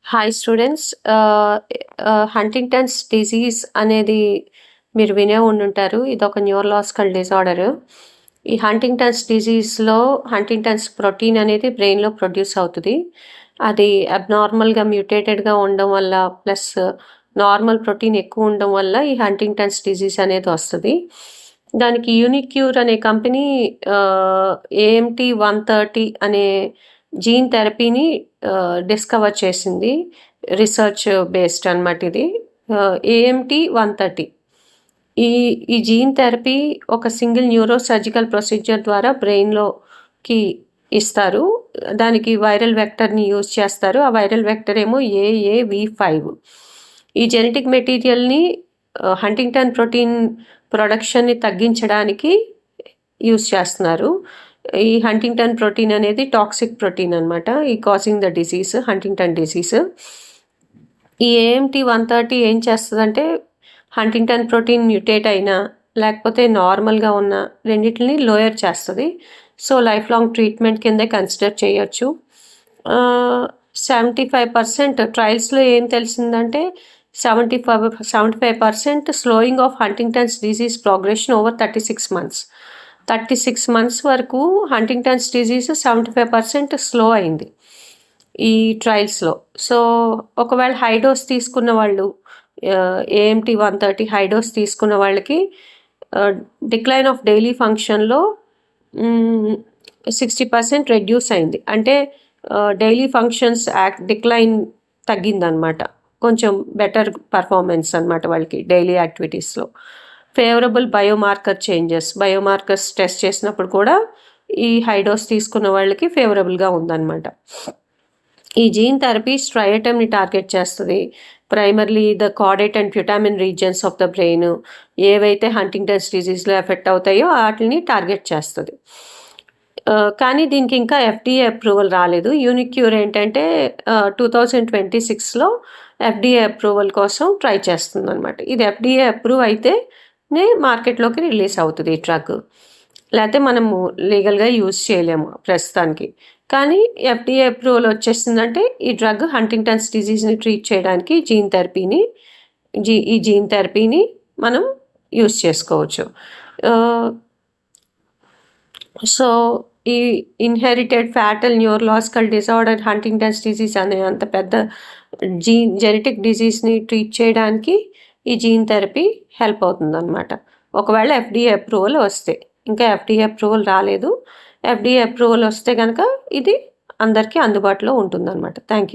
Hi students. Huntington's disease అనేది మీరు వినే ఉండుంటారు. ఇదొక న్యూరలాజికల్ డిజార్డరు. ఈ హంటింగ్టన్స్ డిసీజ్‌లో హంటింగ్టన్స్ ప్రోటీన్ అనేది బ్రెయిన్‌లో ప్రొడ్యూస్ అవుతది. అది అబ్నార్మల్‌గా మ్యూటేటెడ్‌గా ఉండడం వల్ల ప్లస్ నార్మల్ ప్రోటీన్ ఎక్కువ ఉండడం వల్ల ఈ హంటింగ్టన్స్ డిసీజ్ అనేది వస్తది. దానికి యూనిక్యూర్ అనే కంపెనీ ఏఎంటీ 130 అనే జీన్ థెరపీని డిస్కవర్ చేసింది. రీసెర్చ్ బేస్డ్ అనమాట ఇది. ఏఎంటీ 130 ఈ ఈ జీన్ థెరపీ ఒక సింగిల్ న్యూరో సర్జికల్ ప్రొసీజర్ ద్వారా బ్రెయిన్‌లోకి ఇస్తారు. దానికి వైరల్ వెక్టర్‌ని యూజ్ చేస్తారు. ఆ వైరల్ వెక్టర్ ఏమో AAV5. ఈ జెనెటిక్ మెటీరియల్‌ని హంటింగ్టన్ ప్రోటీన్ ప్రొడక్షన్‌ని తగ్గించడానికి యూజ్ చేస్తున్నారు. ఈ హంటింగ్టన్ ప్రోటీన్ అనేది టాక్సిక్ ప్రోటీన్ అనమాట. ఈ causing the disease Huntington disease. ఈ ఏఎంటీ 130 ఏం చేస్తదంటే హంటింగ్టన్ ప్రోటీన్ మ్యూటేట్ అయినా లేకపోతే నార్మల్‌గా ఉన్న రెండిటిని లోయర్ చేస్తది. సో లైఫ్ లాంగ్ ట్రీట్మెంట్ కిందే కన్సిడర్ చేయొచ్చు. 75% ట్రయల్స్‌లో ఏం తెలిసిందంటే 75% slowing of Huntington's disease progression over 36 months. 36 months వరకు హంటింగ్టన్స్ డిసీజ్ 75% స్లో అయింది ఈ ట్రయల్స్‌లో. సో ఒకవేళ హై డోస్ తీసుకున్న వాళ్ళు ఏఎంటీ 130 హై డోస్ తీసుకున్న వాళ్ళకి డిక్లైన్ ఆఫ్ డైలీ ఫంక్షన్‌లో 60% రెడ్యూస్ అయింది. అంటే డైలీ ఫంక్షన్స్ డిక్లైన్ తగ్గిందనమాట. కొంచెం బెటర్ పర్ఫార్మెన్స్ అనమాట వాళ్ళకి డైలీ యాక్టివిటీస్‌లో. ఫేవరబుల్ బయోమార్కర్స్ టెస్ట్ చేసినప్పుడు కూడా ఈ హై డోస్ తీసుకున్న వాళ్ళకి ఫేవరబుల్గా ఉందన్నమాట. ఈ జీన్ థెరపీ స్ట్రయాటమ్ని టార్గెట్ చేస్తుంది. Primarily the caudate and putamen regions of the brain ఏవైతే హంటింగ్టన్స్ డిసీజ్లో ఎఫెక్ట్ అవుతాయో వాటిని టార్గెట్ చేస్తుంది. కానీ దీనికి ఇంకా FDA అప్రూవల్ రాలేదు. యూనిక్యూర్ ఏంటంటే 2026లో FDA అప్రూవల్ కోసం ట్రై చేస్తుంది అనమాట. ఇది FDA అప్రూవ్ అయితేనే మార్కెట్లోకి రిలీజ్ అవుతుంది ఈ డ్రగ్. లేకపోతే మనము లీగల్గా యూజ్ చేయలేము ప్రస్తుతానికి. కానీ FDA అప్రూవల్ వచ్చేసిందంటే ఈ డ్రగ్ హంటింగ్టన్స్ డిసీజ్ని ట్రీట్ చేయడానికి ఈ జీన్ థెరపీని మనం యూజ్ చేసుకోవచ్చు. సో ఈ inherited fatal neurological disorder Huntington's disease అనే అంత పెద్ద జెనెటిక్ డిసీజ్ని ట్రీట్ చేయడానికి ఈ జీన్ థెరపీ హెల్ప్ అవుతుందన్నమాట. ఒకవేళ FDA అప్రూవల్ వస్తే. ఇంకా FDA అప్రూవల్ రాలేదు. FDA అప్రూవల్ వస్తే కనుక ఇది అందరికీ అందుబాటులో ఉంటుందన్నమాట. Thank you.